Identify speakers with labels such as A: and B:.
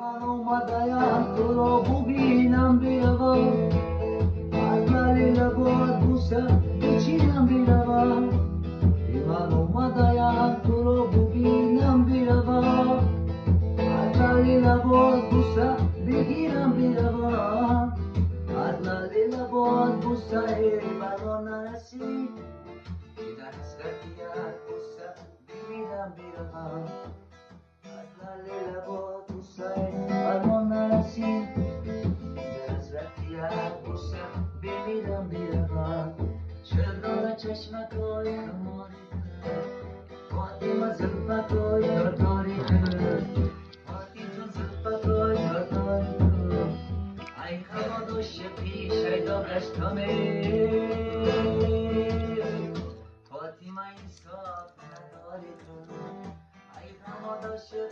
A: من اومدم تو رو ببینم بیاوا، از لعلی لبات بوسه بچینم بیاوا. من اومدم تو رو ببینم بیاوا، از لعلی لبات بوسه بگیرم بیاوا، از لعلی لبات بوسه